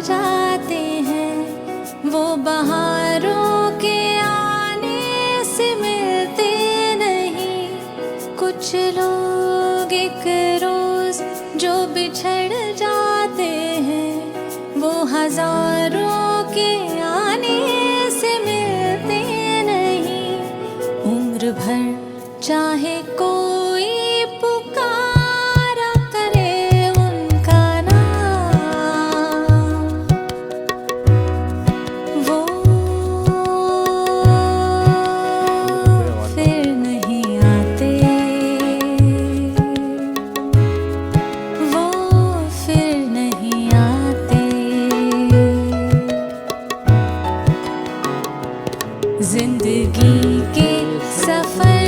जाते हैं, वो बहारों के आने से मिलते नहीं। कुछ लोग एक रोज जो बिछड़ जाते हैं, वो हजारों के आने से मिलते नहीं। उम्र भर चाहे कोई पुकारा करे उनका नाम, वो फिर नहीं आते, वो फिर नहीं आते। जिंदगी के सफर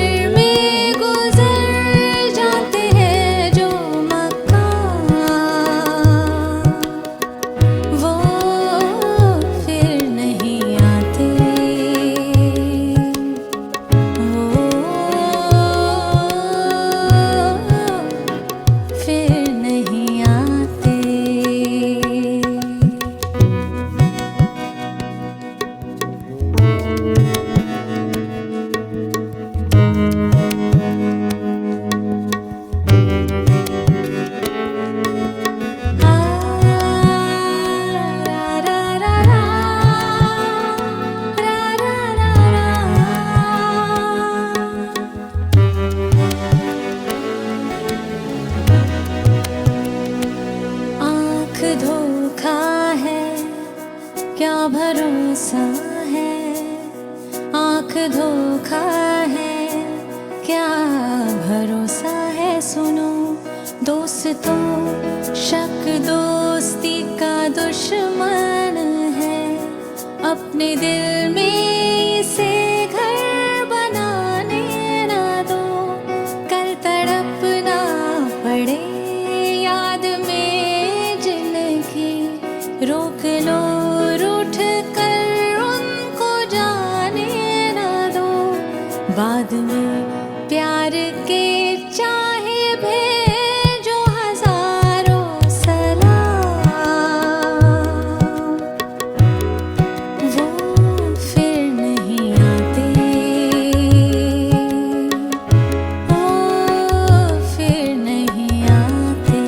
धोखा है, क्या भरोसा है। आँख धोखा है, क्या भरोसा है। सुनो दोस्तों, शक दोस्ती का दुश्मन है। अपने दिल में इसे घर बनाने ना दो, कल तड़पना पड़े याद में। रोक लो, रूठ कर उनको जाने ना दो। बाद में प्यार के चाहे भेजो हजारों सलाम, वो फिर नहीं आते, वो फिर नहीं आते।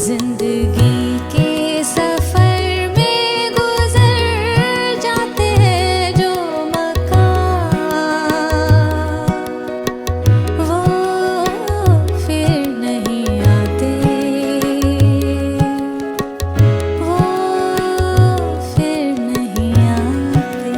जिंदगी के सफर में गुजर जाते हैं जो मकाम, वो फिर नहीं आते, वो फिर नहीं आते।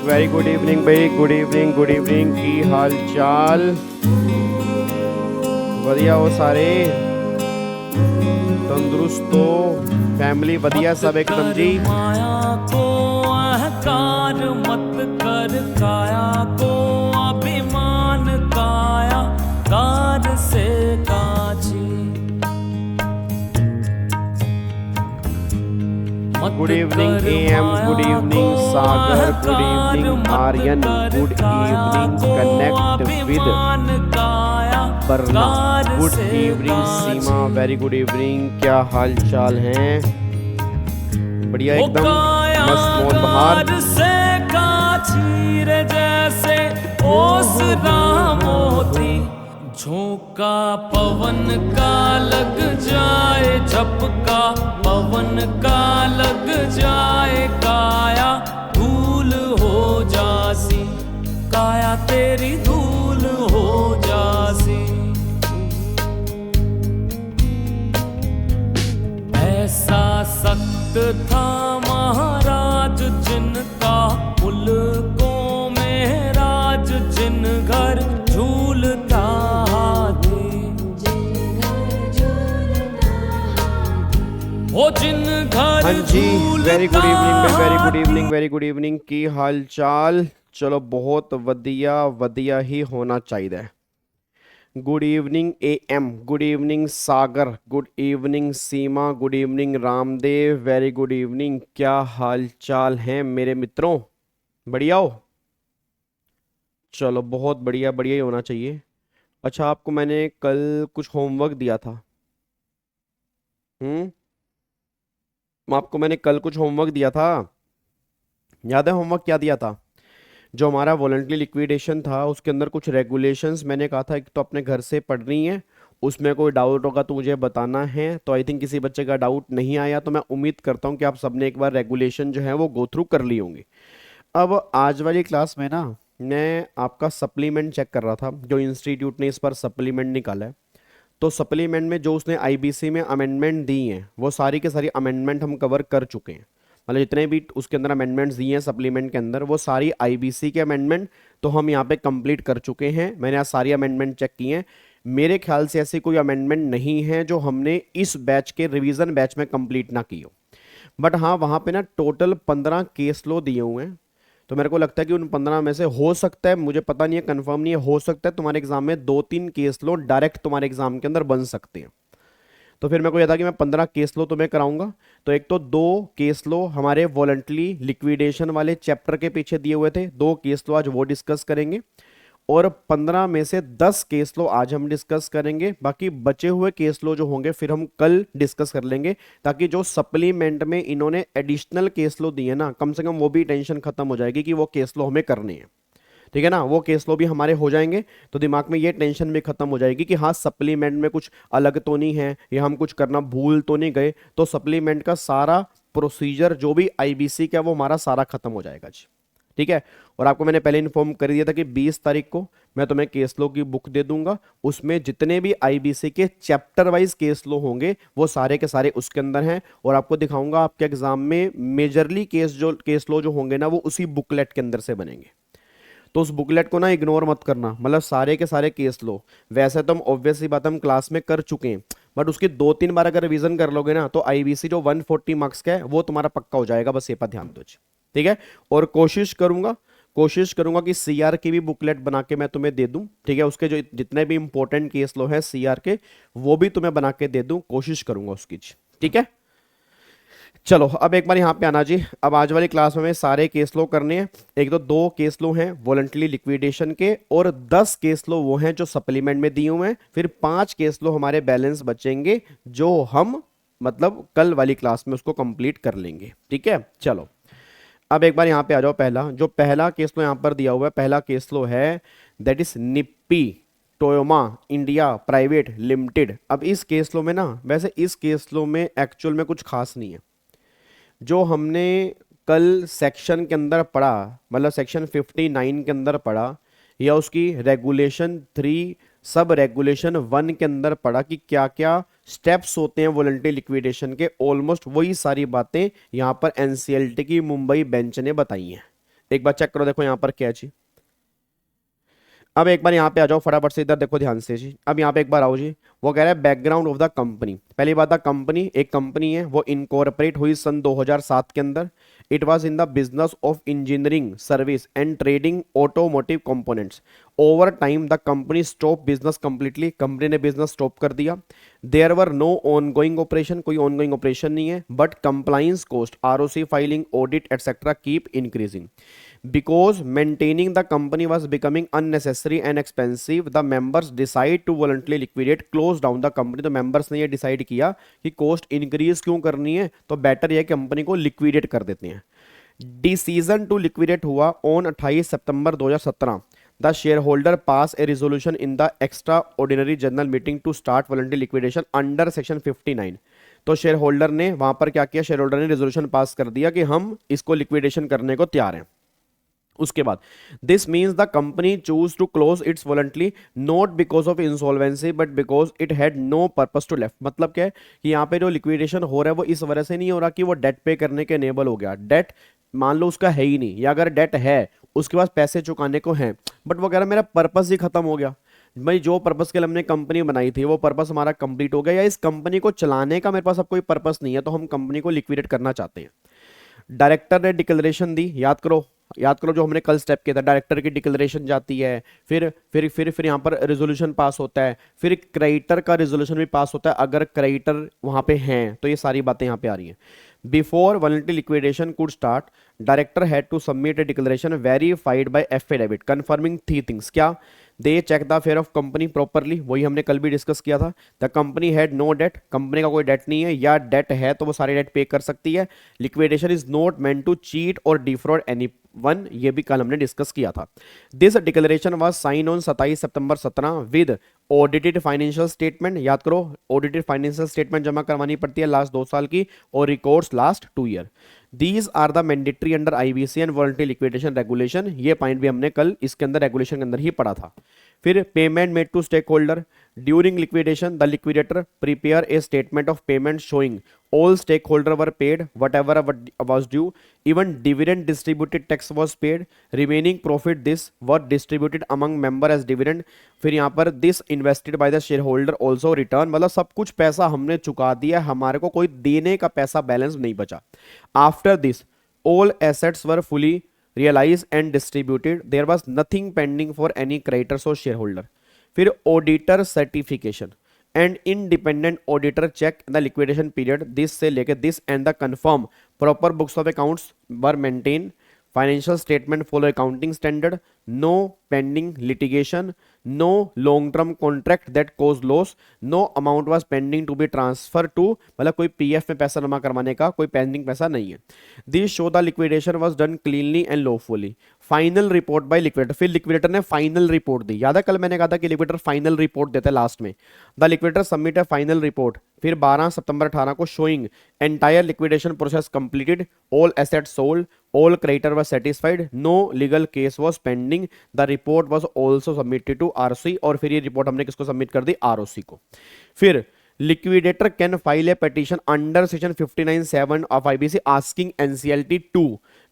वेरी गुड इवनिंग भाई, गुड इवनिंग। की हाल चाल? वधिया हो सारे? तंदुरुस्त हो? फैमिली वधिया सब एकदम जी? माया को अहंकार मत कर, काया को अभिमान काया कार से काची। गुड इवनिंग एम, good evening Sagar, good evening Aryan, good evening connect with Barna, good evening Seema, very good evening. क्या हाल चाल हैं? बढ़िया एकदम, मस्त मौज बहार। से काचीर जैसे ओस मोती झोंका पवन का लग जाए, झपका पवन का लग जाए, काया धूल हो जासी, काया तेरी धूल हो जासी। ऐसा सख्त था महाराज जिनका, मुल्कों में राज, जिन घर झूलता हाथी, वो जिन घर हाँ जी, very good evening, very good evening, झूलता वेरी गुड इवनिंग। की हाल चाल? चलो बहुत वधिया वधिया ही होना चाहिए। Good evening AM, good evening Sagar, good evening Seema, good evening Ramdev, very good evening. क्या हाल चाल है मेरे मित्रों? बढ़िया हो? चलो बहुत बढ़िया, बढ़िया ही होना चाहिए। अच्छा, आपको मैंने कल कुछ होमवर्क दिया था। आपको मैंने कल कुछ होमवर्क दिया था, याद है होमवर्क क्या दिया था? जो हमारा वॉलंटरी लिक्विडेशन था उसके अंदर कुछ रेगुलेशंस मैंने कहा था कि तो अपने घर से पढ़नी है, उसमें कोई डाउट होगा तो मुझे बताना है। तो आई थिंक किसी बच्चे का डाउट नहीं आया, तो मैं उम्मीद करता हूँ कि आप सबने एक बार रेगुलेशन जो है वो गो थ्रू कर ली होंगी। अब आज वाली क्लास में ना मैं आपका सप्लीमेंट चेक कर रहा था, जो इंस्टीट्यूट ने इस पर सप्लीमेंट निकाला है। तो सप्लीमेंट में जो उसने IBC में अमेंडमेंट दी हैं वो सारी के सारी अमेंडमेंट हम कवर कर चुके हैं। मतलब जितने भी उसके अंदर अमेंडमेंट्स दिए हैं सप्लीमेंट के अंदर, वो सारी IBC के अमेंडमेंट तो हम यहाँ पे कंप्लीट कर चुके हैं। मैंने आज सारी अमेंडमेंट चेक की हैं। मेरे ख्याल से ऐसी कोई अमेंडमेंट नहीं है जो हमने इस बैच के रिवीजन बैच में कंप्लीट ना की हो। बट हाँ, वहाँ पे ना टोटल 15 केस लो दिए हुए हैं। तो मेरे को लगता है कि उन 15 में से हो सकता है, मुझे पता नहीं है, कंफर्म नहीं है, हो सकता है तुम्हारे एग्जाम में 2-3 केस लो डायरेक्ट तुम्हारे एग्जाम के अंदर बन सकते हैं। तो फिर मेरे को यह था कि मैं 15 केस लो तुम्हें कराऊंगा। तो एक तो 2 केस लो हमारे वॉलंटरी लिक्विडेशन वाले चैप्टर के पीछे दिए हुए थे, 2 केस लो आज वो डिस्कस करेंगे। और 15 में से 10 केस लो आज हम डिस्कस करेंगे। बाकी बचे हुए केस लो जो होंगे फिर हम कल डिस्कस कर लेंगे, ताकि जो सप्लीमेंट में इन्होंने एडिशनल केस लो दिए ना, कम से कम वो भी टेंशन खत्म हो जाएगी कि वो केस लो हमें करने हैं। ठीक है ना, वो केस लो भी हमारे हो जाएंगे, तो दिमाग में ये टेंशन भी खत्म हो जाएगी कि हाँ सप्लीमेंट में कुछ अलग तो नहीं है या हम कुछ करना भूल तो नहीं गए। तो सप्लीमेंट का सारा प्रोसीजर जो भी IBC का वो हमारा सारा खत्म हो जाएगा जी। ठीक है। और आपको मैंने पहले इन्फॉर्म कर दिया था कि 20 तारीख को मैं तुम्हें केस लो की बुक दे दूंगा। उसमें जितने भी IBC के चैप्टर वाइज केस लो होंगे वो सारे के सारे उसके अंदर हैं। और आपको दिखाऊंगा आपके एग्जाम में मेजरली केस लो जो होंगे ना वो उसी बुकलेट के अंदर से बनेंगे। तो उस बुकलेट को ना इग्नोर मत करना, मतलब सारे के सारे केस लो। वैसे तो हम ऑब्वियसली बात हम क्लास में कर चुके हैं, बट उसकी 2-3 बार अगर रिवीजन कर लोगे ना तो IBC जो 140 मार्क्स का है वो तुम्हारा पक्का हो जाएगा। बस ये पर ध्यान दो जी। ठीक है। और कोशिश करूंगा कि CR की भी बुकलेट बना के मैं तुम्हें दे दूं। ठीक है। उसके जो जितने भी इंपॉर्टेंट केस लो हैं CR के वो भी तुम्हें बना के दे दूं, कोशिश करूंगा उसकी। ठीक है। चलो अब एक बार यहाँ पे आना जी। अब आज वाली क्लास में हमें सारे केस लो करने हैं। एक तो 2 केस लो हैं वॉलंटरी लिक्विडेशन के और 10 केस लो वो हैं जो सप्लीमेंट में दिए हुए हैं। फिर 5 केस लो हमारे बैलेंस बचेंगे जो हम मतलब कल वाली क्लास में उसको कंप्लीट कर लेंगे। ठीक है। चलो अब एक बार यहाँ पे आ जाओ। पहला केस लो यहाँ पर दिया हुआ है, पहला केस लो है that is Nippy Toyoma India private limited. अब इस केस लो में ना, वैसे इस केस लो में एक्चुअल में कुछ खास नहीं है। जो हमने कल सेक्शन के अंदर पढ़ा, मतलब सेक्शन 59 के अंदर पढ़ा, या उसकी रेगुलेशन 3 सब रेगुलेशन 1 के अंदर पढ़ा कि क्या क्या स्टेप्स होते हैं वॉलंटरी लिक्विडेशन के, ऑलमोस्ट वही सारी बातें यहाँ पर NCLT की मुंबई बेंच ने बताई हैं। एक बार चेक करो, देखो यहाँ पर क्या जी। अब एक बार यहाँ पे आ जाओ फटाफट से, इधर देखो ध्यान से जी। अब यहाँ पे एक बार आओ जी। वो कह रहा है बैकग्राउंड ऑफ द कंपनी। पहली बात, कंपनी एक कंपनी है, वो इनकॉर्पोरेट हुई सन 2007 के अंदर। It was in the business of engineering service and trading automotive components. Over time the company stop business completely, company ने बिजनेस स्टॉप कर दिया। There were no ongoing operation, कोई ऑनगोइंग ऑपरेशन नहीं है, but compliance cost ROC filing audit etcetera keep increasing. Because maintaining the company was becoming unnecessary and expensive, the members decide to voluntarily liquidate, close down the company। तो members ने ये decide किया कि cost increase क्यों करनी है, तो better ये कंपनी को liquidate कर देते हैं। Decision to liquidate हुआ on 28 सितंबर 2017। The shareholder pass a resolution in the extraordinary general meeting to start voluntary liquidation under section 59। तो शेयर होल्डर ने वहां पर क्या किया, शेयर होल्डर ने रेजोल्यूशन पास कर दिया कि हम इसको लिक्विडेशन करने को तैयार हैं। उसके बाद this means the company choose to close its voluntarily not because of insolvency but because it had no purpose to left. मतलब क्या है कि यहाँ पे जो लिक्विडेशन हो रहा है वो इस वजह से नहीं हो रहा कि वो डेट पे करने के एनेबल हो गया। डेट मान लो उसका है ही नहीं, या अगर डेट है उसके पास पैसे चुकाने को हैं, बट वो कह रहा मेरा पर्पस ही खत्म हो गया। भाई जो पर्पस के लिए हमने कंपनी बनाई थी वो पर्पस हमारा कंप्लीट हो गया, या इस कंपनी को चलाने का मेरे पास अब कोई पर्पस नहीं है, तो हम कंपनी को लिक्विडेट करना चाहते हैं। डायरेक्टर ने डिक्लेरेशन दी, याद करो जो हमने कल स्टेप किया था। डायरेक्टर की डिक्लेरेशन जाती है, फिर यहाँ पर रेजोल्यूशन पास होता है, फिर क्रेडिटर का रेजोल्यूशन भी पास होता है अगर क्रेडिटर वहां पे हैं, तो ये सारी बातें यहाँ पे आ रही हैं। Before voluntary liquidation could start director had to submit a declaration verified by affidavit confirming 3 things. क्या? They check the affair of company properly, वही हमने कल भी डिस्कस किया था। The company had no debt, company का कोई डेट नहीं है, या डेट है तो वो सारी डेट पे कर सकती है। Liquidation is not meant to cheat और डिफ्रॉड एनी वन, ये भी कल हमने डिस्कस किया था। This declaration was sign on 27 सितंबर 17 विद ऑडिटेड फाइनेंशियल स्टेटमेंट। याद करो ऑडिटेड फाइनेंशियल स्टेटमेंट जमा करवानी पड़ती है लास्ट 2 साल की, और records last 2 year. These are the mandatory under IBC and voluntary liquidation regulation. ये पॉइंट भी हमने कल इसके अंदर रेगुलेशन के अंदर ही पढ़ा था। फिर payment made to stakeholder during liquidation the liquidator prepare a statement of payment showing all stakeholder were paid whatever was due, even dividend distributed tax was paid, remaining profit this were distributed among member as dividend। फिर यहाँ पर this invested by the shareholder also return, मतलब सब कुछ पैसा हमने चुका दिया, हमारे को कोई देने का पैसा बैलेंस नहीं बचा। After this all assets were fully realized and distributed, there was nothing pending for any creditors or shareholder। फिर auditor certification and independent auditor check the liquidation period, this से लेके this and the confirm proper books of accounts were maintained, financial statement follow accounting standard, no pending litigation, no long term contract that caused loss, no amount was pending to be transferred to, मतलब कोई PF में पैसा जमा करवाने का कोई pending पैसा नहीं है। This show the liquidation was done cleanly and lawfully, final report by liquidator. फिर लिक्विडेटर ने फाइनल रिपोर्ट दी, याद है कल मैंने कहा था कि लिक्विडेटर फाइनल रिपोर्ट देता है लास्ट में। The liquidator submit a final report फिर 12 सितंबर 18 को showing entire liquidation process completed, all asset sold, all creditor were satisfied, no legal case was pending, the report was also submitted to ROC, और फिर ये report हमने किसको submit कर दी? ROC को। फिर liquidator can file a petition under section 59(7) of IBC asking NCLT to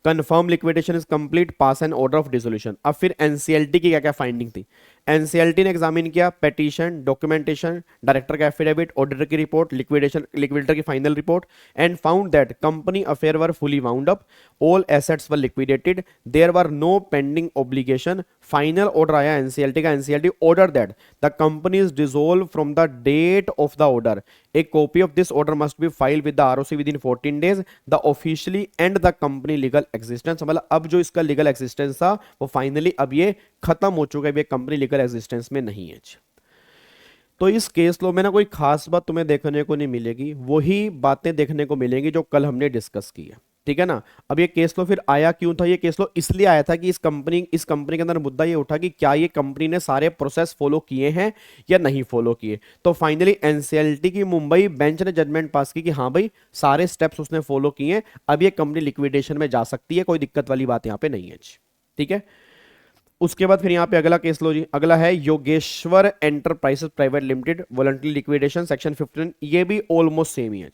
confirm liquidation is complete, pass an order of dissolution। अब फिर NCLT की क्या क्या फाइंडिंग थी? NCLT ने एग्जामिन किया पेटिशन, डॉक्यूमेंटेशन, डायरेक्टर का एफिडेविट, ऑडिटर की रिपोर्ट, लिक्विडेटर की final report, and found that company affair were fully wound up, all assets were liquidated, there were no pending obligation. Final order आया NCLT का, NCLT order that the company is dissolve from the date of the order, a copy of this order must be filed with the ROC within 14 days, the officially and the company legal existence. मतलब अब जो इसका legal existence था वो finally अब ये खत्म हो चुका है, ये कंपनी लीगल एग्जिस्टेंस में नहीं है। तो इस केस लो में ना कोई खास बात तुम्हें देखने को नहीं मिलेगी, वही बातें देखने को मिलेंगी जो कल हमने डिस्कस की है, ठीक है ना। अब ये केस लो फिर आया क्यों था? ये केस लो इसलिए आया था कि इस कंपनी के अंदर मुद्दा ये उठा कि क्या ये कंपनी ने सारे प्रोसेस फॉलो किए हैं या नहीं फॉलो किए। तो फाइनली एनसीएलटी की मुंबई बेंच ने जजमेंट पास की कि हाँ भाई सारे स्टेप्स उसने फॉलो किए हैं, अब ये कंपनी लिक्विडेशन में जा सकती है, कोई दिक्कत वाली बात यहाँ पे नहीं है, ठीक है। उसके बाद फिर यहाँ पे अगला केस लो जी, अगला है Yogeshwar enterprises private limited voluntary liquidation section 15। ये भी ऑलमोस्ट सेम ही है,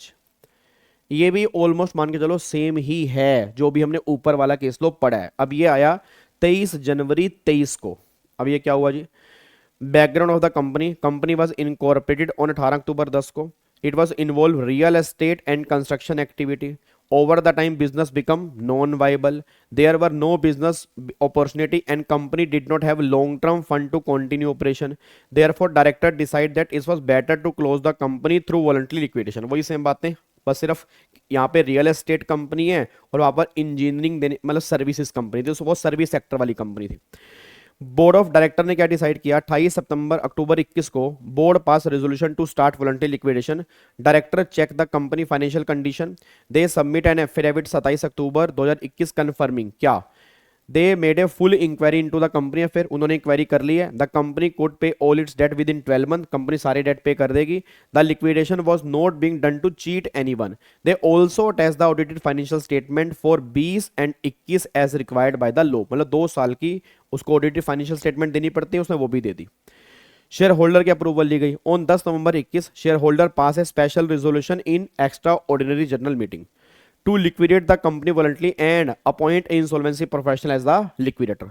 ये भी ऑलमोस्ट मान के चलो सेम ही है जो भी हमने ऊपर वाला केस लो पढ़ा है। अब ये आया 23 जनवरी 23 को। अब ये क्या हुआ जी? Background of the company was incorporated on 18 October 10 को। It was involve real estate and construction activity. Over the time business become non-viable, there were no business opportunity and company did not have long-term fund to continue operation. Therefore director decided that it was better to close the company through voluntary liquidation। वही same बातें, बस सिर्फ यहाँ पे real estate company है और वहाँ पर इंजीनियरिंग देने मतलब सर्विसेज कंपनी थी, वो सर्विस सेक्टर वाली कंपनी थी। बोर्ड ऑफ डायरेक्टर ने क्या डिसाइड किया? 28 सितंबर अक्टूबर 21 को board pass resolution to start voluntary liquidation. Director check the company financial condition, they submit an affidavit 27 October 2021 confirming क्या they made a full inquiry into the company affair, उन्होंने inquiry कर ली है। The company could pay all its debt within 12 month, company सारे date pay कर देगी। The liquidation was not being done to cheat anyone. They also attach the audited financial statement for 20 and 21 as required by the law, मतलब 2 साल की उसको audited financial statement देनी पड़ती है, उसने वो भी दे दी। शेयर होल्डर की अप्रूवल ली गई। On 10 November 21 shareholder pass a special resolution in extraordinary general meeting to liquidate the company voluntarily and appoint insolvency professional as the liquidator.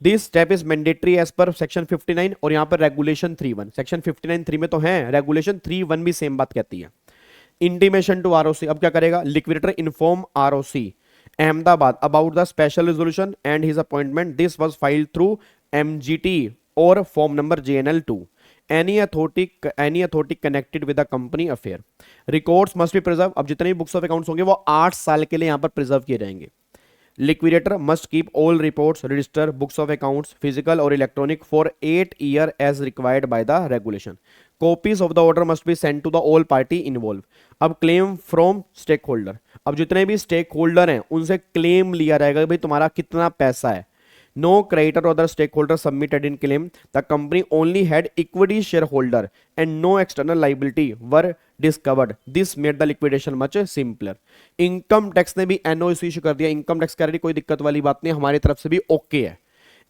This step is mandatory as per section 59 और यहाँ पर regulation 3(1), section 59(3) में तो है, regulation 3(1) भी same बात कहती है। इंटीमेशन टू आरओसी, अब क्या करेगा, liquidator inform ROC Ahmedabad about the special resolution and his appointment. This was filed through MGT और form number JNL2। any authority connected with the company affair, records must be preserved। अब जितने भी books of accounts होंगे वो 8 साल के लिए यहाँ पर प्रिजर्व किए जाएंगे। Liquidator must keep all reports, register, books of accounts physical और electronic for 8 year as required by the regulation. Copies of the order must be send to the all party involve. अब claim from stakeholder, अब जितने भी stake holder हैं उनसे claim लिया जाएगा कि भाई तुम्हारा कितना पैसा है। No creditor or other stakeholder submitted in claim. The company only had equity shareholder and no external liability were discovered. This made the liquidation much simpler. Income tax ने भी NOC इशू कर दिया। इनकम टैक्स कह रही कोई दिक्कत वाली बात नहीं, हमारी तरफ से भी ओके है।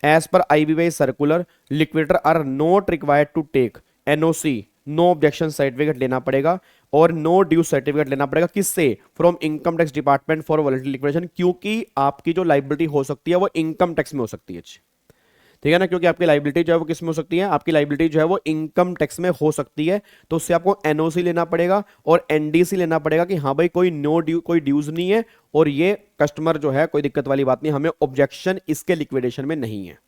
As per IBY circular, liquidator are not required to take NOC, no objection certificate लेना पड़ेगा और नो ड्यू सर्टिफिकेट लेना पड़ेगा। किससे? From income tax department for voluntary liquidation, क्योंकि आपकी जो लाइबिलिटी हो सकती है वो इनकम टैक्स में हो सकती है, ठीक है ना, क्योंकि आपकी लाइबिलिटी जो है वो किस में हो सकती है, आपकी लाइबिलिटी जो है वो इनकम टैक्स में हो सकती है। तो उससे आपको एनओसी लेना पड़ेगा और एनडीसी लेना पड़ेगा कि हाँ भाई कोई ड्यूज नहीं है और ये कस्टमर जो है कोई दिक्कत वाली बात नहीं, हमें ऑब्जेक्शन इसके लिक्विडेशन में नहीं है।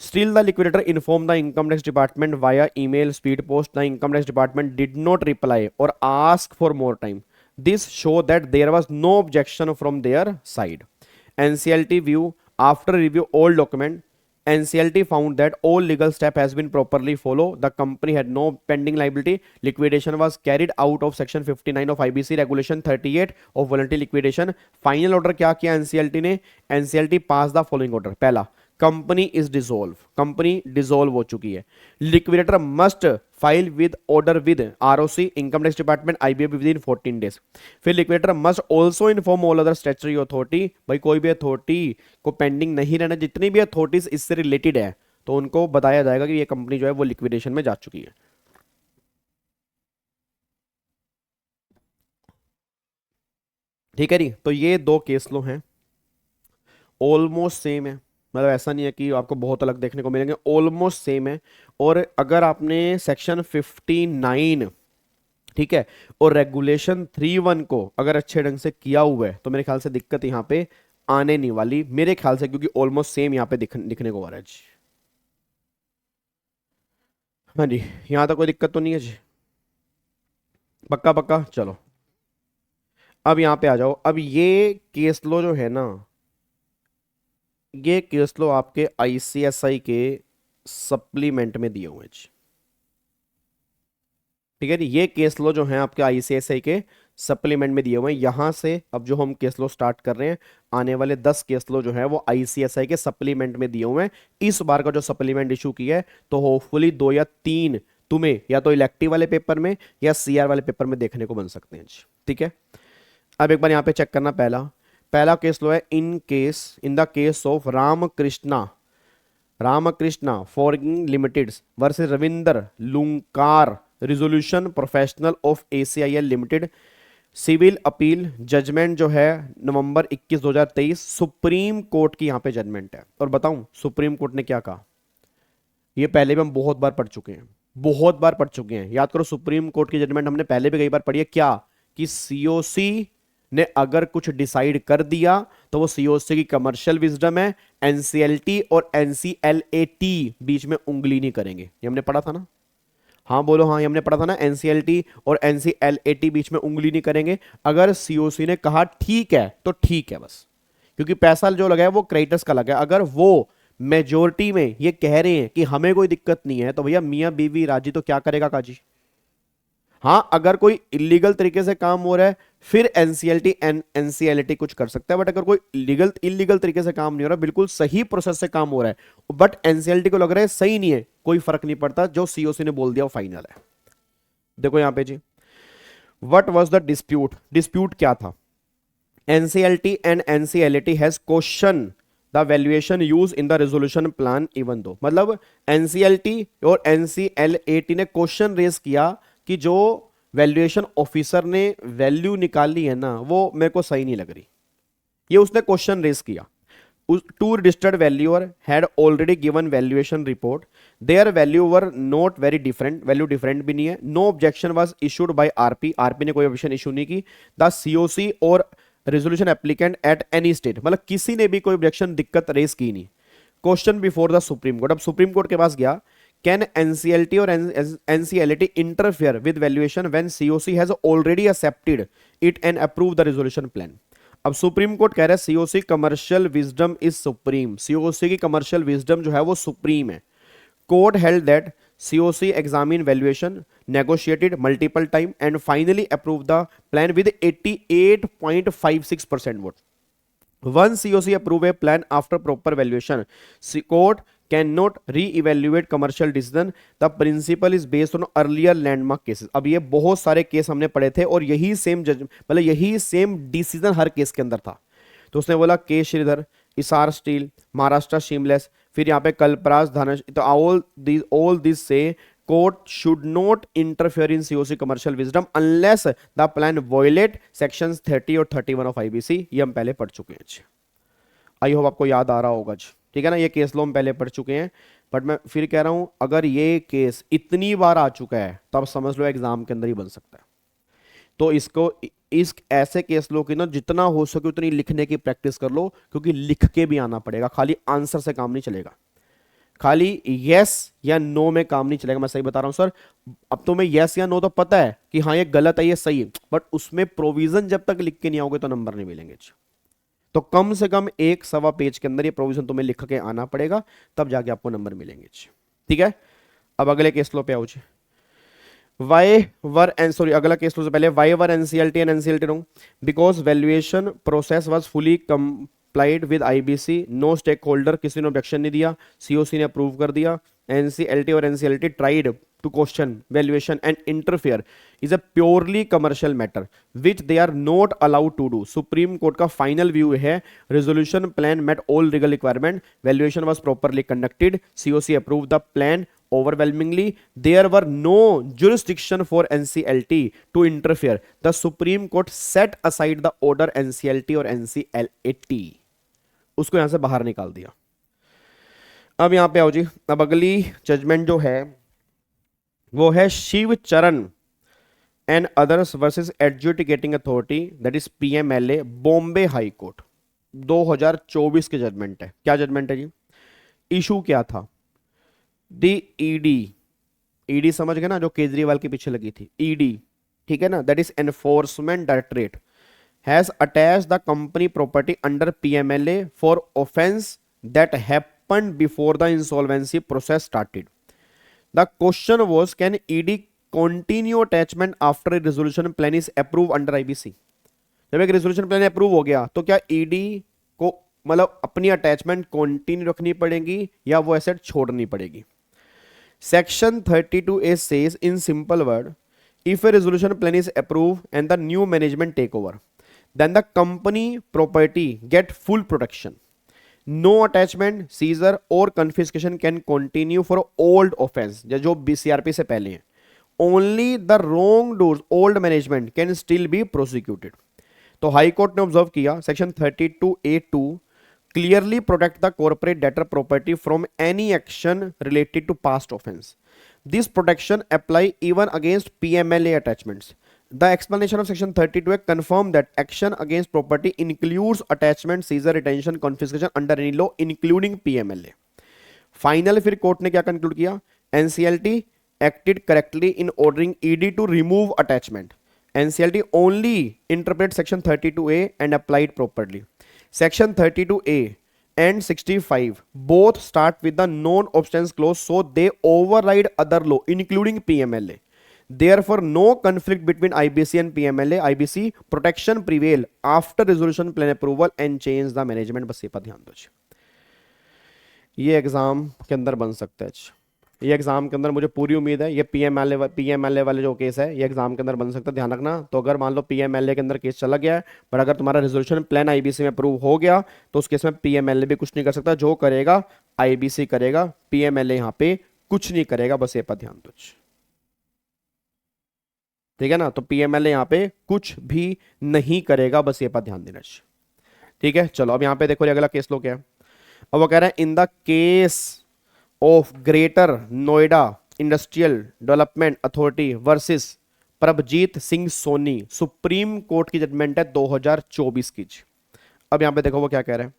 Still, the liquidator informed the income tax department via email, speed post. The income tax department did not reply or ask for more time. This showed that there was no objection from their side. NCLT view, after review all document, NCLT found that all legal step has been properly followed. The company had no pending liability. Liquidation was carried out of section 59 of IBC regulation 38 of voluntary liquidation. Final order क्या किया NCLT ने? NCLT passed the following order. पहला, company is dissolve, company dissolve हो चुकी है। Liquidator must file with order with ROC, income tax department, IBA within 14 days. फिर liquidator must also inform all other statutory authority, भाई कोई भी authority को pending नहीं रहना, जितनी भी अथॉरिटीज इससे रिलेटेड है तो उनको बताया जाएगा कि ये कंपनी जो है वो लिक्विडेशन में जा चुकी है। ठीक है जी, तो ये दो केस लो हैं, ऑलमोस्ट सेम है, मतलब ऐसा नहीं है कि आपको बहुत अलग देखने को मिलेंगे, ऑलमोस्ट सेम है। और अगर आपने सेक्शन 59 ठीक है और रेगुलेशन 3(1) को अगर अच्छे ढंग से किया हुआ है तो मेरे ख्याल से दिक्कत यहाँ पे आने नहीं वाली, मेरे ख्याल से, क्योंकि ऑलमोस्ट सेम यहाँ पे दिखने को आ रहा है जी। हाँ जी, यहाँ तक कोई दिक्कत तो नहीं है जी, पक्का पक्का। चलो अब यहाँ पे आ जाओ। अब ये केस लो जो है ना, ये केस लो आपके ICSI के सप्लीमेंट में दिए हुए हैं, ठीक है जी। ये केस लो जो है आपके ICSI के सप्लीमेंट में दिए हुए हैं। यहां से अब जो हम केस लो स्टार्ट कर रहे हैं, आने वाले 10 केस लो जो है वो ICSI के सप्लीमेंट में दिए हुए हैं। इस बार का जो सप्लीमेंट इशू किया है तो होपफुली 2 या 3 तुम्हें या तो इलेक्टिव वाले पेपर में या CR वाले पेपर में देखने को बन सकते हैं, ठीक है। अब एक बार यहाँ पे चेक करना, पहला केस लो है in the case of Ramkrishna forging limited versus Ravinder Lunkar resolution professional of ACIL limited. Civil appeal judgement जो है नवंबर 21 2023, सुप्रीम कोर्ट की यहाँ पे जजमेंट है। और बताऊं सुप्रीम कोर्ट ने क्या कहा, ये पहले भी हम बहुत बार पढ़ चुके हैं, याद करो सुप्रीम कोर्ट की जजमेंट हमने पहले भी कई बार पढ़ी है। क्या कि COC ने अगर कुछ डिसाइड कर दिया तो वो COC की कमर्शियल विजडम है, NCLT और NCLAT बीच में उंगली नहीं करेंगे, ये हमने पढ़ा था ना। हाँ बोलो हाँ, ये हमने पढ़ा था ना, NCLT और NCLAT बीच में उंगली नहीं करेंगे। अगर COC ने कहा ठीक है तो ठीक है बस, क्योंकि पैसा जो लगा है वो क्रेडिटर्स का लगा है। अगर वो मेजोरिटी में ये कह रहे हैं कि हमें कोई दिक्कत नहीं है तो भैया मियां बीवी राजी तो क्या करेगा काजी, हाँ, अगर कोई इलीगल तरीके से काम हो रहा है फिर एनसीएलटी एनसीएलटी कुछ कर सकता है, बट अगर कोई इलीगल तरीके से काम नहीं हो रहा, बिल्कुल सही प्रोसेस से काम हो रहा है बट एनसीएलटी को लग रहा है सही नहीं है, कोई फर्क नहीं पड़ता, जो सीओसी ने बोल दिया वो फाइनल है। देखो यहां पे जी, what was the dispute, dispute क्या था? NCLT and NCLT has question the valuation use in the resolution plan even though, मतलब एनसीएलटी और एनसीएलएटी ने क्वेश्चन रेज किया कि जो वैल्यूएशन ऑफिसर ने वैल्यू निकाली है ना वो मेरे को सही नहीं लग रही, ये उसने क्वेश्चन रेज किया। Two registered valuer had already given valuation report, their value were not very different, value different भी नहीं है। No objection was issued by RP, RP ने कोई ऑब्जेक्शन इशू नहीं की। द सीओसी और resolution applicant at any state, मतलब किसी ने भी कोई ऑब्जेक्शन दिक्कत रेज की नहीं। Question before the supreme court, अब सुप्रीम कोर्ट के पास गया, कैन एनसीएलटी और NCLT interfere with valuation when COC has already accepted it and approve the resolution plan. अब सुप्रीम कोर्ट कह रहा है COC commercial wisdom is supreme, COC की commercial wisdom जो है वो सुप्रीम है। Court held that COC examine valuation, negotiated multiple time and finally approve the plan with 88.56% vote. Once COC approve a plan after proper valuation, court cannot re-evaluate commercial decision. The principle is based on earlier landmark cases. अब ये बहुत सारे case हमने पढ़े थे और यही same जज, मतलब यही सेम डिसीजन हर केस के अंदर था। तो उसने बोला के श्रीधर, इसार स्टील, महाराष्ट्र शिमलेस, फिर यहाँ पे कल्पराज धनुष, तो all these say court should not interfere in COC commercial wisdom unless the plan violate sections 30 और 31 of IBC। ये हम पहले पढ़ चुके हैं। आई होप आपको याद आ रहा होगा, ठीक है ना, ये केस लो हम पहले पढ़ चुके हैं, बट मैं फिर कह रहा हूं अगर ये केस इतनी बार आ चुका है तो आप समझ लो एग्जाम के अंदर ही बन सकता है। तो इसको इस ऐसे केस लो कि ना जितना हो सके उतनी लिखने की प्रैक्टिस कर लो, क्योंकि लिख के भी आना पड़ेगा, खाली आंसर से काम नहीं चलेगा, खाली यस या नो में काम नहीं चलेगा। मैं सही बता रहा हूं सर, अब तुम्हें यस या नो तो पता है कि हाँ ये गलत है ये सही है, बट उसमें प्रोविजन जब तक लिख के नहीं आओगे तो नंबर नहीं मिलेंगे। तो कम से कम 1-1.25 पेज के अंदर ये प्रोविजन तुम्हें लिख के आना पड़ेगा, तब जाके आपको नंबर मिलेंगे। ठीक है, अब अगले केस लो पे आओ जी। अगला केस लो से पहले why were NCLT and NCLT wrong because valuation process was fully complied with IBC, no stakeholder, किसी ने ऑब्जेक्शन नहीं दिया, सीओसी ने अप्रूव कर दिया। एनसीएलटी और NCLT tried to question valuation and interfere is a purely commercial matter which they are not allowed to do. Supreme Court का final view है resolution plan met all legal requirement, valuation was properly conducted, COC approve the plan overwhelmingly, there were no jurisdiction for NCLT to interfere. The Supreme Court set aside the order NCLT और NCLAT, उसको यहां से बाहर निकाल दिया। अब यहां पे आओ जी, अब अगली जजमेंट जो है वो है शिव चरण and others versus adjudicating authority, that is PMLA, Bombay high court, 2024 की जजमेंट है। क्या जजमेंट है जी? इशू क्या था? दी ईडी समझ गए ना, जो केजरीवाल के पीछे लगी थी, ईडी, ठीक है ना, that is enforcement directorate, has attached the company property under PMLA for offence that happened before the insolvency process started. The question was can ED continue attachment after resolution plan is approve under IBC। जब एक resolution plan approve हो गया तो क्या ED को मतलब अपनी attachment continue रखनी पड़ेगी या वो एसेट छोड़नी पड़ेगी? Section 32A says in simple word, if a resolution plan is approved and the new management take over, then the company property get full protection. No attachment, seizure or confiscation can continue for old offense, जो BCRP से पहले हैं. Only the wrongdoers, old management can still be prosecuted. तो high court ने observe किया section 32A2 clearly protect the corporate debtor property from any action related to past offense. This protection apply even against PMLA attachments. The explanation of section 32 confirm that action against property includes attachment, seizure, retention, confiscation under any law including PMLA. Final फिर court ने क्या conclude किया? NCLT acted correctly in ordering ED to remove attachment. NCLT only interpret section 32A and applied properly. Section 32A and 65 both start with the non-obstance clause, so they override other law including PMLA. Therefore, no conflict between IBC and PMLA. IBC protection prevail after resolution plan approval and change the management. बस ये पर ध्यान दो। ये exam के अंदर बन सकता है। ये एग्जाम के अंदर मुझे पूरी उम्मीद है, ये पीएमएलए वाले जो केस है ये एग्जाम के अंदर बन सकता है, ध्यान रखना। तो अगर मान लो पीएमएलए के अंदर केस चला गया है, पर अगर तुम्हारा रेजोल्यूशन प्लान आईबीसी में अप्रूव हो गया तो उस केस में पीएमएलए भी कुछ नहीं कर सकता, जो करेगा आईबीसी करेगा, पीएमएलए यहाँ पे कुछ नहीं करेगा, बस ये पर ध्यान दो। ठीक है ना, तो पीएमएलए यहाँ पे कुछ भी नहीं करेगा, बस ये पर ध्यान देना। ठीक है, चलो अब यहाँ पे देखो अगला केस लो क्या है। अब वो कह रहा है in the case of Greater Noida Industrial Development Authority versus Prabhjeet Singh Soni, Supreme Court की जजमेंट है 2024 की। अब यहां पे देखो वो क्या कह रहे हैं,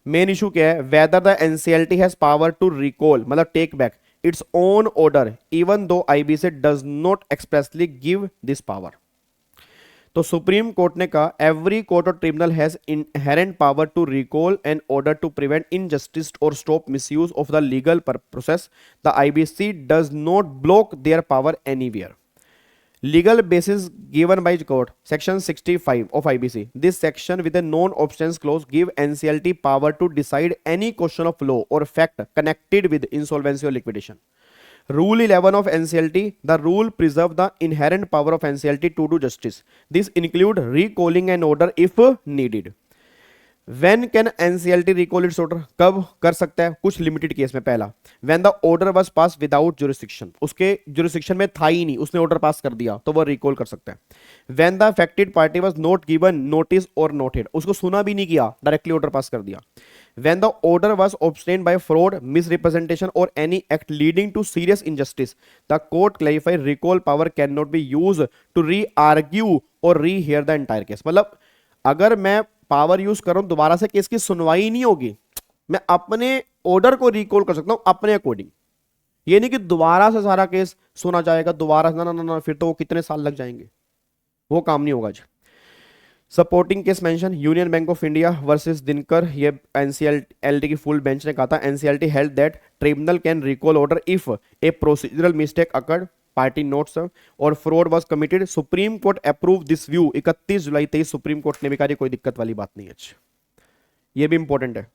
मेन इशू क्या है, whether the NCLT has power to recall मतलब take back its own order even though IBC does not expressly give this power. तो सुप्रीम कोर्ट ने कहा एवरी कोर्ट और tribunal has inherent power to recall an order to prevent injustice और stop misuse of the legal process. The IBC does not block their power anywhere. Legal basis given by court section 65 of IBC. This section with a non-obstance clause give NCLT power to decide any question of law or fact connected with insolvency or liquidation. Rule 11 of NCLT, the rule preserve the inherent power of NCLT to do justice. This include recalling an order if needed. When can NCLT recall its order? कब कर सकता है? कुछ limited case में। पहला, when the order was passed without jurisdiction, उसके jurisdiction में था ही नहीं, उसने order पास कर दिया तो वो recall कर सकता है। When the affected party was not given notice or noted, उसको सुना भी नहीं किया, directly order पास कर दिया। When the order was obtained by fraud, misrepresentation or any act leading to serious injustice, the court clarified recall power cannot be used to re-argue or rehear the entire case. मतलब अगर मैं power use कर रहा हूं दोबारा से case की सुनवाई नहीं होगी, मैं अपने ऑर्डर को रिकॉल कर सकता हूं अपने अकॉर्डिंग। ये नहीं कि दोबारा से सारा केस सुना जाएगा, दोबारा ना ना ना, ना फिर तो वो कितने साल लग जाएंगे, वो काम नहीं होगा जी। Supporting case mention Union Bank of India versus Dinkar, ये एनसीएलटी की फुल बेंच ने कहा था NCLT held that tribunal can recall order if a procedural mistake occurred, party notes और fraud was committed. Supreme Court approve this view 31 जुलाई 23 Supreme Court ने भी कहा कोई दिक्कत वाली बात नहीं है। ये भी इंपॉर्टेंट है,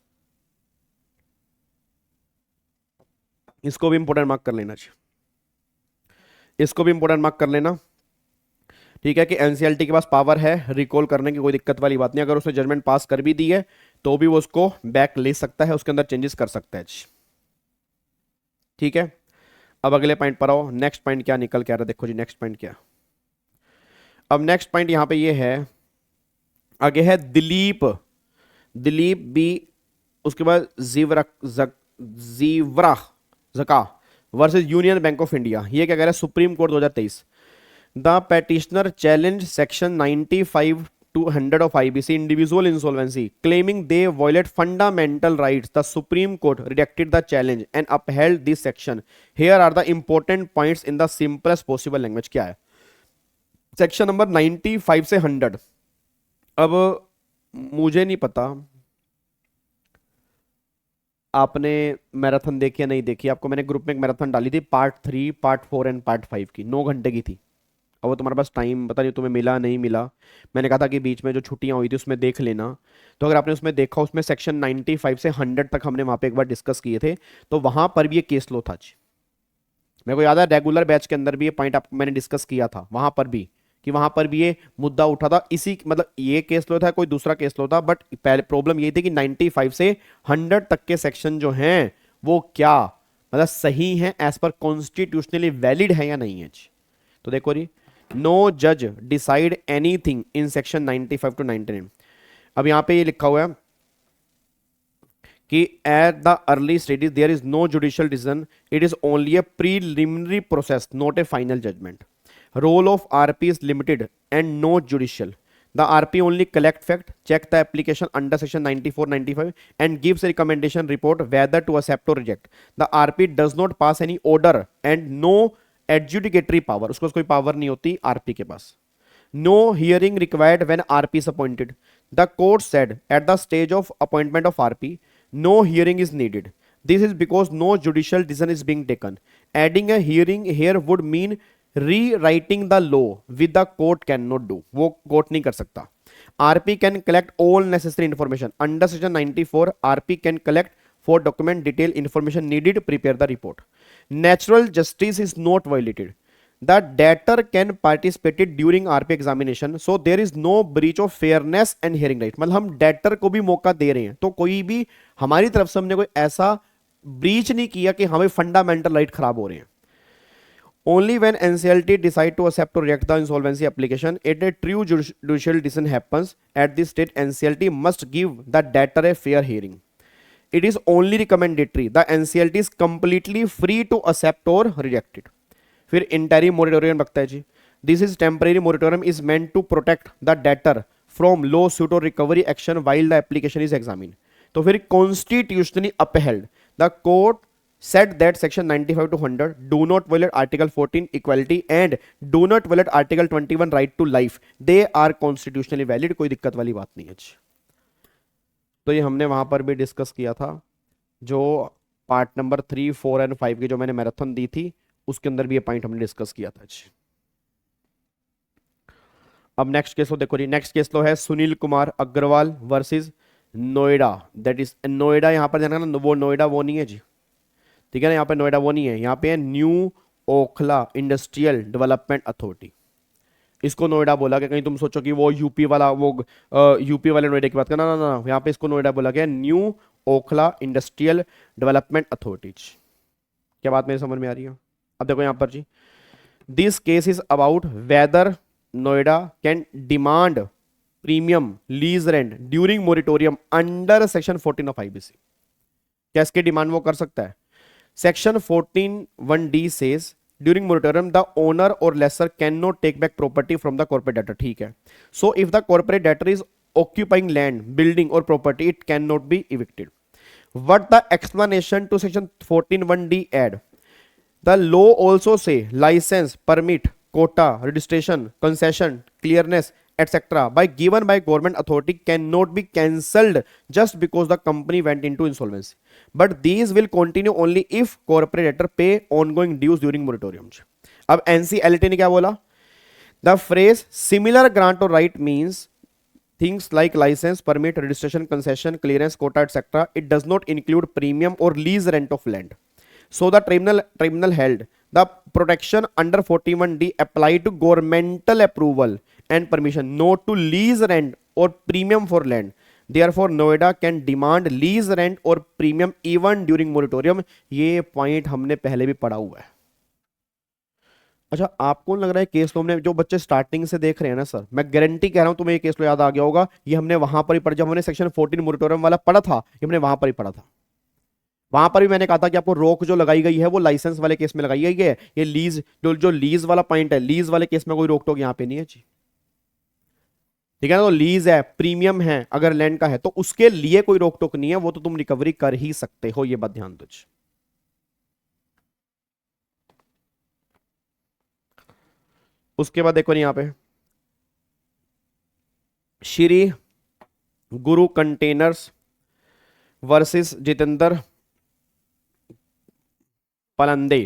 इसको भी इंपॉर्टेंट मार्क कर लेना चाहिए, इसको भी इंपॉर्टेंट मार्क कर लेना। ठीक है कि एनसीएलटी के पास पावर है रिकॉल करने की, कोई दिक्कत वाली बात नहीं। अगर उसने जजमेंट पास कर भी दी है तो भी वो उसको बैक ले सकता है, उसके अंदर चेंजेस कर सकता है। ठीक है, अब अगले पॉइंट पर आओ। नेक्स्ट पॉइंट क्या निकल के आ रहा है, देखो जी नेक्स्ट पॉइंट क्या। अब नेक्स्ट पॉइंट यहां पे ये है, आगे है दिलीप बी, उसके बाद जीवरा जका versus union Bank of India. ये क्या कह रहा है, supreme court 2023, the petitioner challenge section 95 to 100 of IBC individual insolvency claiming they violate fundamental rights. The Supreme Court rejected the challenge and upheld this section. Here are the important points in the simplest possible language. क्या है section number 95 से 100। अब मुझे नहीं पता आपने marathon देखी या नहीं देखी, आपको मैंने ग्रुप में एक मैराथन डाली थी पार्ट 3, पार्ट 4 एंड पार्ट 5 की, 9 घंटे की थी। अब वो तुम्हारे पास टाइम पता नहीं तुम्हें मिला नहीं मिला, मैंने कहा था कि बीच में जो छुट्टियां हुई थी उसमें देख लेना। तो अगर आपने उसमें देखा, उसमें सेक्शन 95 से 100 तक हमने वहां पे एक बार डिस्कस किए थे, तो वहां पर भी ये केस लो था जी। मेरे को याद है रेगुलर बैच के अंदर भी ये पॉइंट आपको मैंने डिस्कस किया था, वहां पर भी कि वहां पर भी ये मुद्दा उठा था। इसी मतलब ये केस लो था, कोई दूसरा केस लो था, बट पहले प्रॉब्लम ये थी कि 95 से 100 तक के सेक्शन जो हैं वो क्या मतलब सही है, एज पर कॉन्स्टिट्यूशनली वैलिड है या नहीं है। तो देखो जी, नो जज decide anything in section 95 to 99। अब यहां पे ये लिखा हुआ है कि at the early stages there is no judicial decision, it is only a preliminary process not a final judgment. Role of RP is limited and no judicial. The RP only collect fact, check the application under section 94-95 and gives a recommendation report whether to accept or reject. The RP does not pass any order and no adjudicatory power, उसको कोई power नहीं होती RP के पास। No hearing required when RP is appointed. The court said at the stage of appointment of RP, no hearing is needed. This is because no judicial decision is being taken. Adding a hearing here would mean री writing the law with the court can not do, वो court नहीं कर सकता. RP can collect all necessary information under section 94. RP can collect for document detail information needed prepare the report. Natural justice is not violated. The debtor can participate during RP examination, so there is no breach of fairness and hearing right. मतलब हम debtor को भी मौका दे रहे हैं, तो कोई भी हमारी तरफ से हमने कोई ऐसा ब्रीच नहीं किया कि हमें फंडामेंटल राइट खराब हो रहे हैं. Only when NCLT decide to accept or reject the insolvency application, it a true judicial decision happens. At this stage, NCLT must give the debtor a fair hearing. It is only recommendatory. The NCLT is completely free to accept or reject it. फिर interim moratorium रखता है जी. This is temporary moratorium is meant to protect the debtor from lawsuit or recovery action while the application is examined. तो फिर constitutionally upheld. The court said that section 95 to 100 do not violate article 14 equality and do not violate article 21 right to life. They are constitutionally valid. कोई दिक्कत वाली बात नहीं है जी. तो ये हमने वहां पर भी डिस्कस किया था, जो पार्ट नंबर 3, 4 एंड 5 की जो मैंने मैराथन दी थी उसके अंदर भी ये पॉइंट हमने डिस्कस किया था जी. अब नेक्स्ट केस लो, देखो जी. नेक्स्ट केस लो है Sunil Kumar Agarwal versus Noida. That is Noida. यहां पर देखना ना, वो नोएडा वो नहीं है जी, ठीक है ना. यहाँ पे नोएडा वो नहीं है, यहाँ पे है new Okhla industrial Development authority. इसको नोएडा बोला कि कहीं तुम सोचो कि वो यूपी वाला, वो यूपी वाले नोएडा की बात करना, ना ना, यहाँ पे इसको नोएडा बोला गया new Okhla industrial development authorities. क्या बात मेरी समझ में आ रही है? अब देखो यहाँ पर जी, this case is about whether Noida can demand premium lease rent during moratorium under section 14 of IBC. क्या इसकी डिमांड वो कर सकता है? Section 14(1)(d says during moratorium the owner or lessor cannot take back property from the corporate debtor. ठीक है. So if the corporate debtor is occupying land, building or property, it cannot be evicted. What the explanation to section 14(1)(d) add? The law also say license, permit, quota, registration, concession, clearness, etc. by given by government authority cannot be cancelled just because the company went into insolvency. But these will continue only if corporate debtor pay ongoing dues during moratorium. अब NCLT ने क्या बोला? The phrase similar grant or right means things like license, permit, registration, concession, clearance, quota, etc. It does not include premium or lease rent of land. So the tribunal held the protection under 41(d) apply to governmental approval and permission, not to lease rent or premium for land. Therefore, Noida can demand lease rent or premium even during moratorium. ये point हमने पहले भी पढ़ा हुआ है. अच्छा, आपको लग रहा है केस लो हमने, जो बच्चे स्टार्टिंग से देख रहे हैं ना सर, मैं गारंटी कह रहा हूं तुम्हें ये केस लो याद आ गया होगा. ये हमने वहां पर ही पढ़ा, जब हमने सेक्शन 14 मोरिटोरियम वाला पढ़ा था, ये हमने वहां पर ही पढ़ा था. वहां पर भी मैंने कहा था कि आपको रोक जो लगाई गई है वो लाइसेंस वाले केस में लगाई गई है. ये लीज जो लीज वाला पॉइंट है, लीज वाले केस में कोई रोक टोक यहाँ पे नहीं है जी. ठीक है ना. तो लीज है, प्रीमियम है, अगर लैंड का है तो उसके लिए कोई रोक टोक नहीं है, वो तो तुम रिकवरी कर ही सकते हो. ये बात ध्यान दो. उसके बाद देखो यहां पे श्री गुरु कंटेनर्स वर्सेस जितेंद्र पलंदे.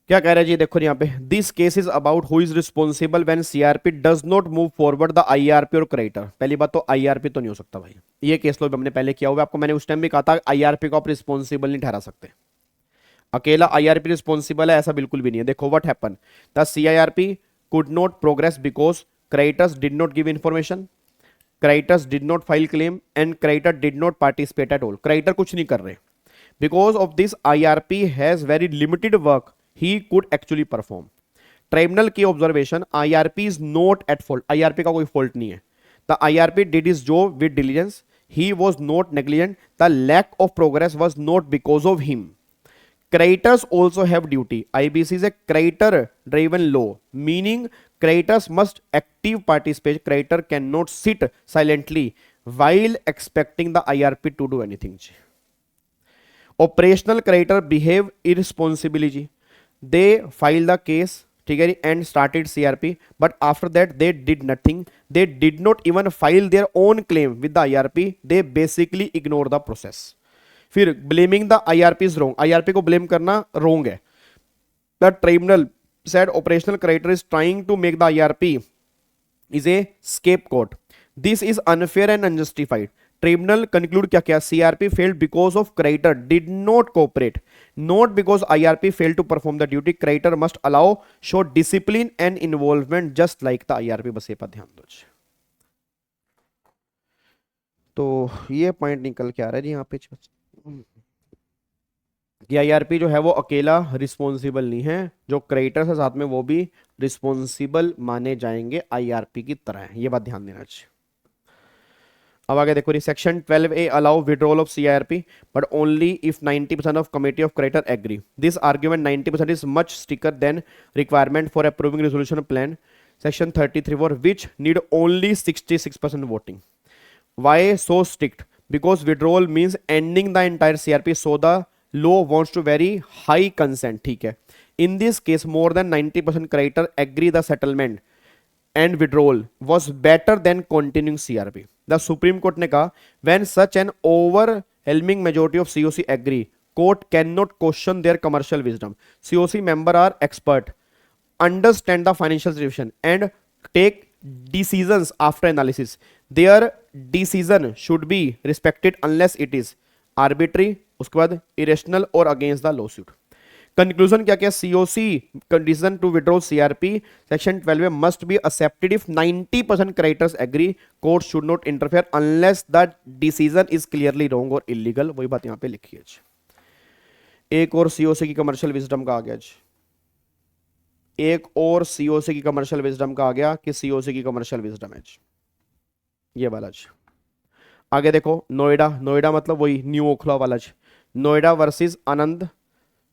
क्या कह रहे हैं जी? देखो यहां पे this case is about who is responsible when CRP does not move forward the IRP और क्रेडिटर. पहली बात तो आईआरपी तो नहीं हो सकता भाई. ये केस लो हमने पहले किया हुआ, आपको मैंने उस टाइम भी कहा था आईआरपी को आप रिस्पॉन्सिबल नहीं ठहरा सकते. अकेला आईआरपी रिस्पॉन्सिबल है ऐसा बिल्कुल भी नहीं है. देखो what happen, the CIRP could not progress because creditors did not give information, creditors did not file claim and creditor did not participate at all. creditor कुछ नहीं कर रहे. Because of this IRP has very limited work he could actually perform. Tribunal की observation, IRP is not at fault. IRP का कोई fault नहीं है. The IRP did his job with diligence. He was not negligent. The lack of progress was not because of him. Creditors also have duty. IBC is a creditor-driven law, meaning creditors must active participate. Creditor cannot sit silently while expecting the IRP to do anything. Operational creditor behave irresponsibly. They file the case, ठीक है, and started CRP, but after that they did nothing. They did not even file their own claim with the IRP. They basically ignore the process. फिर blaming the IRP is wrong. IRP को blame करना wrong है. The tribunal said operational creditor is trying to make the IRP is a scapegoat. This is unfair and unjustified. Tribunal conclude क्या क्या CRP failed because of creditor did not cooperate, not because IRP failed to perform the duty. Creditor must allow show discipline and involvement just like the IRP. बस ये पर ध्यान दो। तो ये point निकल के आ रहा है जी यहाँ पे कि IRP जो है वो अकेला रिस्पॉन्सिबल नहीं है, जो क्रेडिटर्स है साथ में वो भी रिस्पॉन्सिबल माने जाएंगे IRP की तरह। ये बात ध्यान देना चाहिए। अब आगे देखो, section 12A allow withdrawal of CIRP but only if 90% of committee of creditor agree. This argument 90% is much stricter than requirement for approving resolution plan section 33 for which need only 66% voting. Why so strict? Because withdrawal means ending the entire CRP, so the law wants to very high consent. ठीक है, in this case more than 90% creditor agree the settlement and withdrawal was better than continuing CRP. The Supreme Court ने कहा when such an overwhelming majority of COC agree, court cannot question their commercial wisdom. COC member are expert, understand the financial situation and take decisions after analysis. Their decision should be respected unless it is arbitrary, उसके बाद irrational और against the lawsuit. Conclusion क्या क्या? COC condition to withdraw CRP section 12 must be accepted if 90% creditors agree. Court should not interfere unless the decision is clearly wrong or illegal. वही बात यहाँ पे लिखी है। एक और COC की कमर्शियल विजडम का आ गया। एक और COC की कमर्शियल विजडम का आ गया कि COC की कमर्शियल विजडम है ये वाला। आगे देखो, नोएडा, नोएडा मतलब वही न्यू ओखला वाला। नोएडा वर्सेस आनंद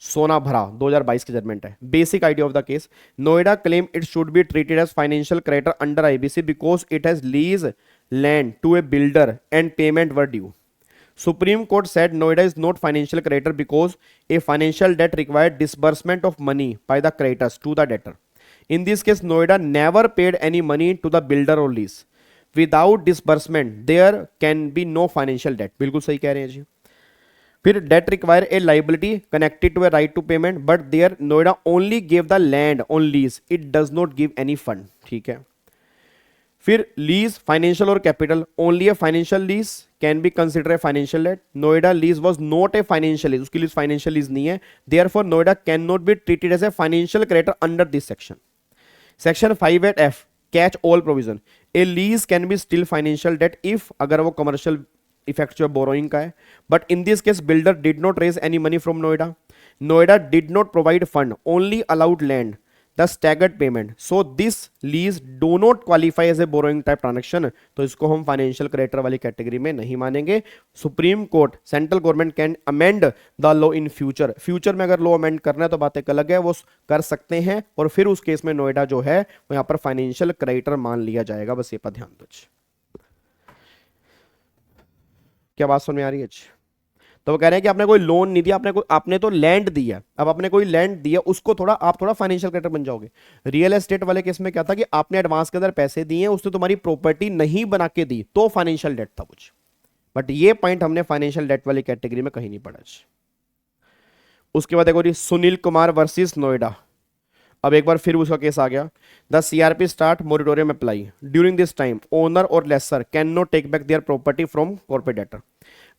सोना भरा 2022 की जजमेंट है। Basic idea of the case, Noida claim it should be treated as financial creditor under IBC because it has lease land to a builder and payment were due. Supreme Court said Noida is not financial creditor because a financial debt required disbursement of money by the creditors to the debtor. In this case, Noida never paid any money to the builder or lease. Without disbursement, there can be no financial debt. बिल्कुल सही कह रहे हैं जी। फिर debt require a liability connected to a right to payment, but there Noida only gave the land on lease. It does not give any fund. ठीक है। फिर lease financial और capital, only a financial lease can be consider a financial debt. Noida lease was not a financial lease, उसकी lease financial lease नहीं है. Therefore Noida can not be treated as a financial creditor under this section. Section 58F catch all provision, a lease can be still financial debt if, अगर वो commercial effect जो borrowing का है. But in this case builder did not raise any money from Noida. Noida did not provide fund, only allowed land, the staggered payment, so this lease do not qualify as a borrowing type transaction. तो इसको हम financial creditor वाली category में नहीं मानेंगे. Supreme court, central government can amend the law in future. Future में अगर law amend करना है तो बात एक अलग है, वो कर सकते हैं और फिर उस केस में नोएडा जो है वो यहाँ पर फाइनेंशियल क्रेडिटर मान लिया जाएगा. बस ये पर ध्यान दो. क्या बात समझ में आ रही है? तो वो कह रहे हैं कि आपने कोई लोन नहीं दिया, आपने तो लैंड दिया. अब आपने कोई लैंड दिया, उसको थोड़ा आप थोड़ा फाइनेंशियल क्रेडिटर बन जाओगे. रियल एस्टेट वाले केस में क्या था कि आपने एडवांस के अंदर पैसे दिए, उसने तुम्हारी प्रॉपर्टी नहीं बना के दी, तो फाइनेंशियल डेट था कुछ. बट ये पॉइंट हमने फाइनेंशियल डेट वाली कैटेगरी में कहीं नहीं पढ़ा. उसके बाद देखो जी, सुनील कुमार वर्सेस नोएडा. अब एक बार फिर उसका केस आ गया. The CRP start moratorium apply. During this time owner और lessor can not take back their property from corporate debtor.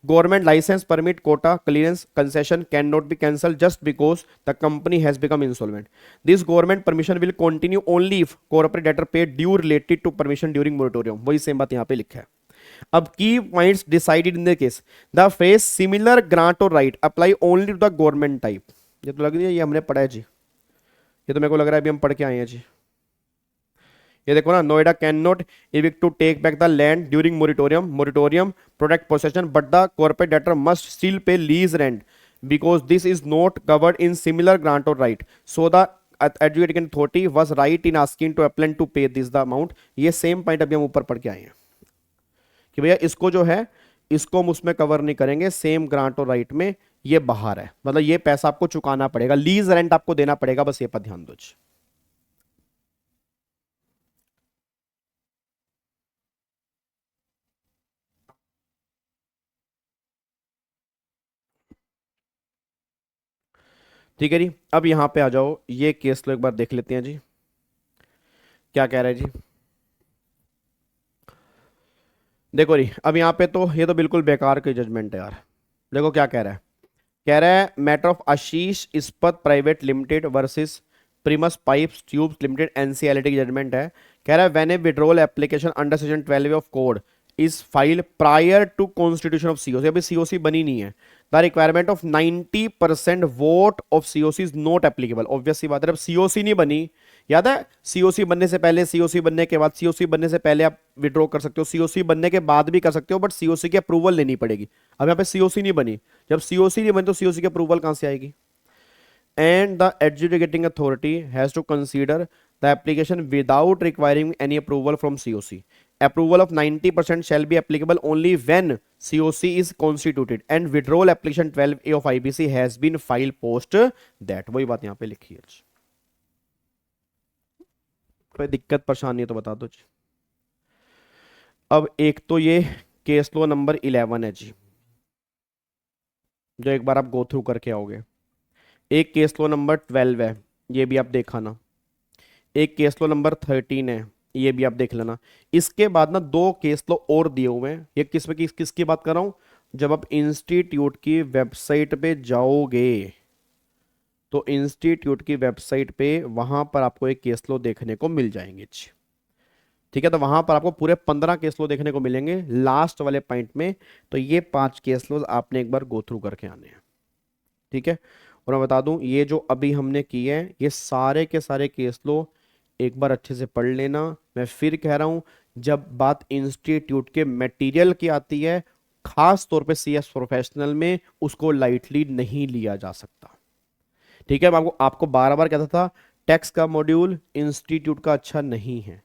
Government license, permit, quota, clearance, concession cannot be cancelled just because the company has become insolvent. This government permission will continue only if corporate debtor paid due related to permission during moratorium. वही same बात यहाँ पे लिखा है. अब key points decided in the case. The phrase similar grant or right apply only to the government type. ये तो लग रही है, ये हमने पढ़ा है जी. ये तो मेरे को लग रहा है अभी हम पढ़ के आए हैं जी. ये देखो ना, Noida can not evict to take back the land during moratorium protect possession but the corporate debtor must still pay lease rent because this is not covered in similar grant और right. So the adjudicating authority was right in asking to appellant to pay this the amount. ये same point अभी हम ऊपर पढ़ के आए हैं कि भैया इसको जो है इसको हम उसमें कवर नहीं करेंगे, सेम ग्रांट और राइट में ये बाहर है, मतलब ये पैसा आपको चुकाना पड़ेगा, लीज रेंट आपको देना पड़ेगा. बस ये पर ध्यान दो. ठीक है जी। अब यहाँ पे आ जाओ, ये केस लो एक बार देख लेते हैं जी, क्या कह रहा है जी। देखो जी, अब यहाँ पे तो ये तो बिल्कुल बेकार की जजमेंट है यार। देखो क्या कह रहा है, कह रहा है matter of Ashish Ispat private limited versus Primus pipes tubes limited NCLT की जजमेंट है। कह रहा है when a withdrawal application under section 12 of code is file prior to constitution of COC, अभी सीओसी बनी नहीं है, the requirement of 90% vote of COC is not applicable. Obvious सी बात है, अब सीओसी नहीं बनी, याद है सीओसी बनने से पहले, सीओसी बनने के बाद, सीओसी बनने से पहले आप विड्रॉ कर सकते हो, सीओसी बनने के बाद भी कर सकते हो, बट सीओसी की अप्रूवल लेनी पड़ेगी। अब यहाँ पे सीओसी नहीं बनी, जब सीओसी नहीं बनी तो सीओसी की अप्रूवल कहां से आएगी। And the adjudicating authority has to consider the application without requiring any approval from CoC. Approval of 90% shall be applicable only when COC is constituted and withdrawal application 12A of IBC has been filed post that। वही बात यहां पे लिखी है। कोई दिक्कत परेशानी है तो बता दो जी। अब एक तो ये केस लो नंबर 11 है जी, जो एक बार आप गो थ्रू करके आओगे। एक केस लो नंबर 12 है, ये भी आप देखा ना। एक केस लो नंबर 13 है, ये भी आप देख लेना। इसके बाद ना दो केस लो और दिए हुए हैं। ये किसकी बात कर रहा हूं, जब आप इंस्टीट्यूट की वेबसाइट पे जाओगे तो इंस्टीट्यूट की वेबसाइट पे वहां पर आपको एक केस लो देखने को मिल जाएंगे। ठीक है, तो वहां पर आपको पूरे 15 केस लो देखने को मिलेंगे लास्ट वाले पॉइंट में। तो ये 5 केस लो आपने एक बार गो थ्रू करके आने हैं। ठीक है, और मैं बता दूं ये जो अभी हमने किए हैं ये सारे के सारे केस लो एक बार अच्छे से पढ़ लेना। मैं फिर कह रहा हूं, जब बात इंस्टीट्यूट के मटेरियल की आती है, खास तौर पे सीएस प्रोफेशनल में, उसको लाइटली नहीं लिया जा सकता। ठीक है, मैं आपको बार बार कहता था टैक्स का मॉड्यूल इंस्टीट्यूट का अच्छा नहीं है।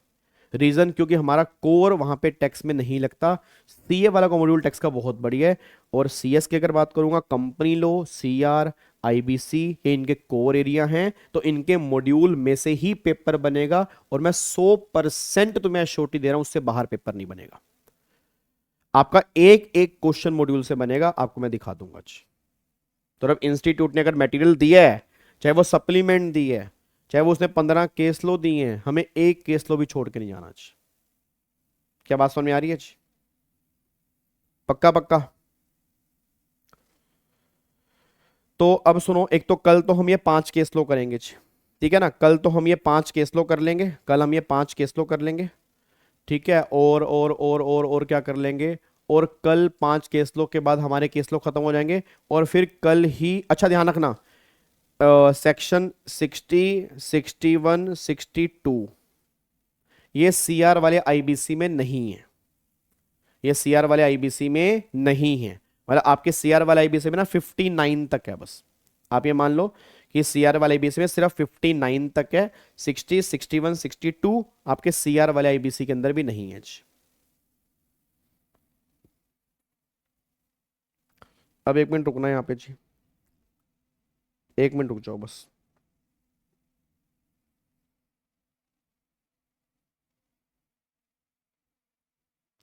रीजन क्योंकि हमारा कोर वहां पे टैक्स में नहीं लगता। सीए वाला का मॉड्यूल टैक्स का बहुत बढ़िया है। और सीएस की अगर बात करूंगा, कंपनी लो, सीआर, आईबीसी, ये इनके कोर एरिया हैं, तो इनके मॉड्यूल में से ही पेपर बनेगा। और मैं 100% तुम्हें एश्योरिटी दे रहा हूं, उससे बाहर पेपर नहीं बनेगा। आपका एक एक क्वेश्चन मॉड्यूल से बनेगा, आपको मैं दिखा दूंगा। तो अब इंस्टीट्यूट ने अगर मटेरियल दिया है, चाहे वो सप्लीमेंट दी है, चाहे वो उसने 15 केस लो दिए हैं, हमें एक केस लो भी छोड़ के नहीं जाना। क्या बात समझ में आ रही है जी? पक्का पक्का। तो अब सुनो, एक तो कल तो हम ये 5 केस लो करेंगे जी, ठीक है ना। कल तो हम ये 5 केस लो कर लेंगे, कल हम ये 5 केस लो कर लेंगे। ठीक है, और क्या कर लेंगे, और कल 5 केस लो के बाद हमारे केस लो खत्म हो जाएंगे। और फिर कल ही, अच्छा ध्यान रखना, सेक्शन 60, 61, 62 ये सीआर वाले आईबीसी में नहीं है। ये सीआर वाले आईबीसी में नहीं है, मतलब आपके सीआर वाले आईबीसी में ना 59 तक है बस। आप ये मान लो कि सीआर वाले आईबीसी में सिर्फ 59 तक है। 60, 61, 62 आपके सीआर वाले आईबीसी के अंदर भी नहीं है। अब 1 मिनट रुकना है यहाँ पे जी, 1 मिनट रुक जाओ बस।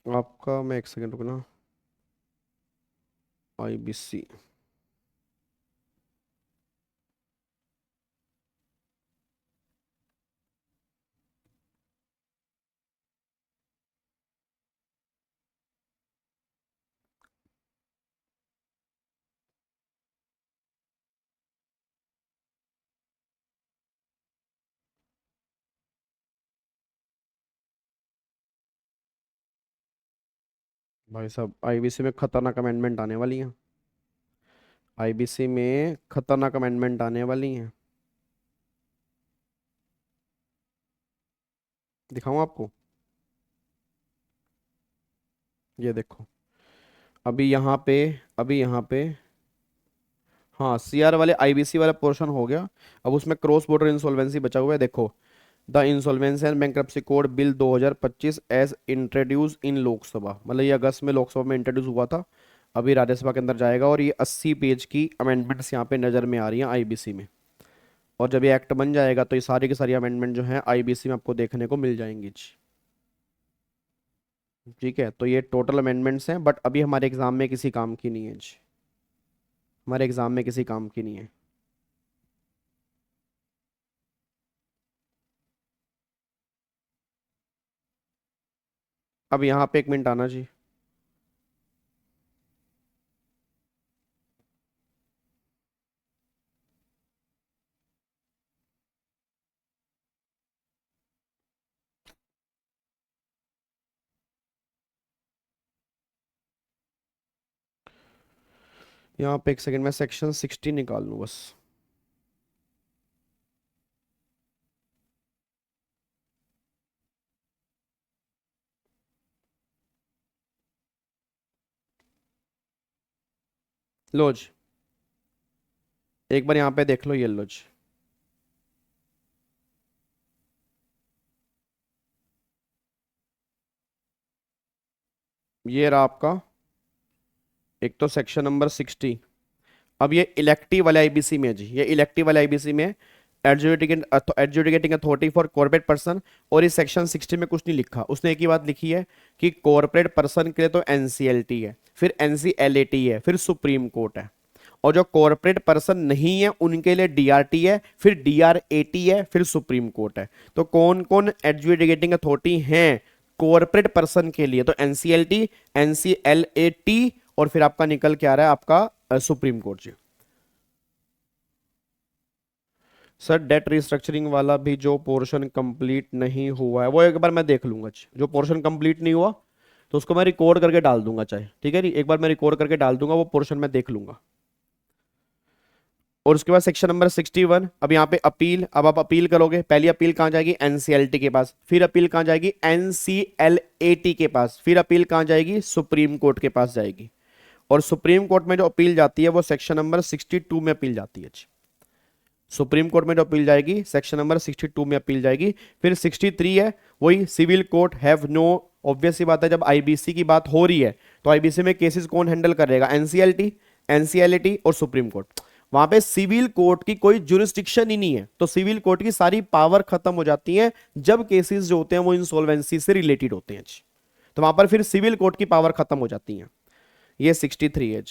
आपका मैं 1 सेकंड रुकना। आईबीसी भाई साहब, आईबीसी में खतरनाक अमेंडमेंट आने वाली है। आईबीसी में खतरनाक अमेंडमेंट आने वाली हैं, दिखाऊं आपको। ये देखो, अभी यहाँ पे हाँ, सीआर वाले आईबीसी वाला पोर्शन हो गया। अब उसमें क्रॉस बॉर्डर इंसॉल्वेंसी बचा हुआ है। देखो, the insolvency and bankruptcy code bill 2025 as introduce in Lok Sabha, मतलब ये अगस्त में लोकसभा में इंट्रोड्यूस हुआ था, अभी राज्यसभा के अंदर जाएगा। और ये 80 पेज की अमेंडमेंट्स यहाँ पे नज़र में आ रही हैं आईबीसी में। और जब ये एक्ट बन जाएगा तो ये सारी की सारी अमेंडमेंट जो है आईबीसी में आपको देखने को मिल जाएंगी जी। ठीक है, तो ये टोटल अमेंडमेंट्स हैं, बट अभी हमारे एग्जाम में किसी काम की नहीं है जी, हमारे एग्जाम में किसी काम की नहीं है। अब यहाँ पे 1 मिनट आना जी। यहाँ पे 1 सेकंड, मैं सेक्शन 60 निकाल लूँ बस। लो जी, एक बार यहाँ पे देख लो, ये लो जी। ये रहा आपका एक तो सेक्शन नंबर 60। अब ये इलेक्टिव वाले आईबीसी में है जी, ये इलेक्टिव वाले आईबीसी में adjudicating authority for corporate person. और इस सेक्शन 60 में कुछ नहीं लिखा, उसने एक ही बात लिखी है कि कॉर्पोरेट पर्सन के लिए तो एनसीएलटी है, फिर एनसीएलएटी है, फिर सुप्रीम कोर्ट है। और जो कॉर्पोरेट पर्सन नहीं है उनके लिए डीआरटी है, फिर डीआरएटी है, फिर सुप्रीम कोर्ट है। तो कौन कौन एडजुडिकेटिंग अथॉरिटी हैं कॉर्पोरेट पर्सन के लिए? तो एनसीएलटी, एनसीएलएटी, और फिर आपका निकल के आ रहा है आपका सुप्रीम कोर्ट जी। सर डेट रिस्ट्रक्चरिंग वाला भी जो पोर्शन कंप्लीट नहीं हुआ है वो एक बार मैं देख लूंगा जी। जो पोर्शन कंप्लीट नहीं हुआ तो उसको मैं रिकॉर्ड करके डाल दूंगा चाहे, ठीक है जी, एक बार मैं रिकॉर्ड करके डाल दूंगा, वो पोर्शन मैं देख लूंगा। और उसके बाद सेक्शन नंबर 61, अब यहाँ पे अपील। अब आप अपील करोगे, पहली अपील कहाँ जाएगी? एनसीएलटी के पास, फिर अपील कहाँ जाएगी? एनसीएलएटी के पास, फिर अपील कहाँ जाएगी? सुप्रीम कोर्ट के पास जाएगी। और सुप्रीम कोर्ट में जो अपील जाती है वो सेक्शन नंबर 62 में अपील जाती है। सुप्रीम कोर्ट में जो अपील जाएगी सेक्शन नंबर 62 में अपील जाएगी। फिर 63 है, वही civil court have no. Obvious सी बात है, जब आईबीसी की बात हो रही है तो आईबीसी में केसेस कौन हैंडल करेगा? एनसीएलटी, एनसीएलटी और सुप्रीम कोर्ट। वहां पे सिविल कोर्ट की कोई जुरिस्डिक्शन ही नहीं है, तो सिविल कोर्ट की सारी पावर खत्म हो जाती है जब केसेस जो होते हैं वो इंसॉल्वेंसी से रिलेटेड होते हैं। तो वहां पर फिर सिविल कोर्ट की पावर खत्म हो जाती है। ये 63 है।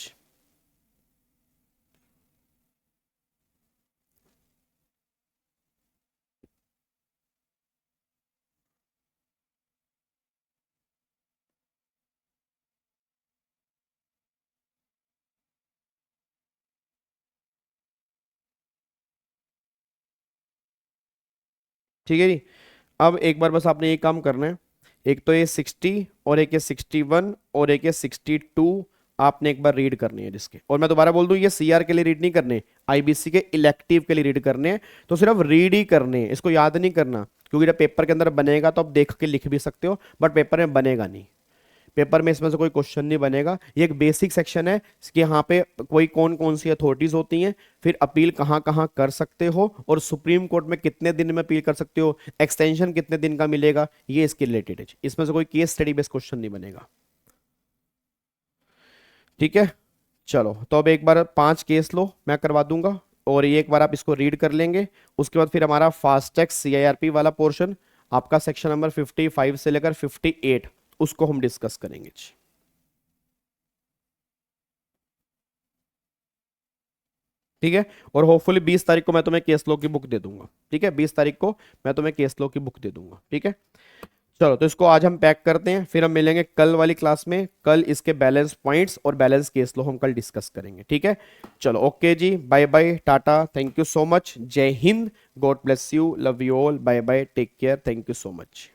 ठीक है जी। अब एक बार बस आपने ये काम करना है, एक तो ये 60 और एक ये 61 और एक ये 62 आपने एक बार रीड करनी है जिसके। और मैं दोबारा बोल दूं, ये सीआर के लिए रीड नहीं करने, आईबीसी के इलेक्टिव के लिए रीड करने हैं। तो सिर्फ रीड ही करने हैं, इसको याद नहीं करना, क्योंकि जब पेपर के अंदर बनेगा तो आप देख के लिख भी सकते हो, बट पेपर में बनेगा नहीं। पेपर में इसमें से कोई क्वेश्चन नहीं बनेगा। ये एक बेसिक सेक्शन है कि यहाँ पे कोई कौन कौन सी अथॉरिटीज होती हैं, फिर अपील कहाँ कहाँ कर सकते हो, और सुप्रीम कोर्ट में कितने दिन में अपील कर सकते हो, एक्सटेंशन कितने दिन का मिलेगा, ये इसके रिलेटेड है। इसमें से कोई केस स्टडी बेस्ड क्वेश्चन नहीं बनेगा, ठीक है। चलो, तो अब एक बार 5 केस लो, मैं करवा दूंगा, और ये एक बार आप इसको रीड कर लेंगे। उसके बाद फिर हमारा फास्टैग सीआईआरपी वाला पोर्शन, आपका सेक्शन नंबर 55 से लेकर 58, उसको हम डिस्कस करेंगे। ठीक है। और होपफुली 20 तारीख को मैं तुम्हें केस लॉ की बुक दे दूंगा, ठीक है, 20 तारीख को मैं तुम्हें केस लॉ की बुक दे दूंगा, ठीक है। चलो, तो इसको आज हम पैक करते हैं, फिर हम मिलेंगे कल वाली क्लास में। कल इसके बैलेंस पॉइंट्स और बैलेंस केस लॉ हम कल डिस्कस करेंगे, ठीक है। चलो, ओके जी, bye bye, tata, thank you so much, जय हिंद, God bless you, love you all, bye bye, take care, thank you so much.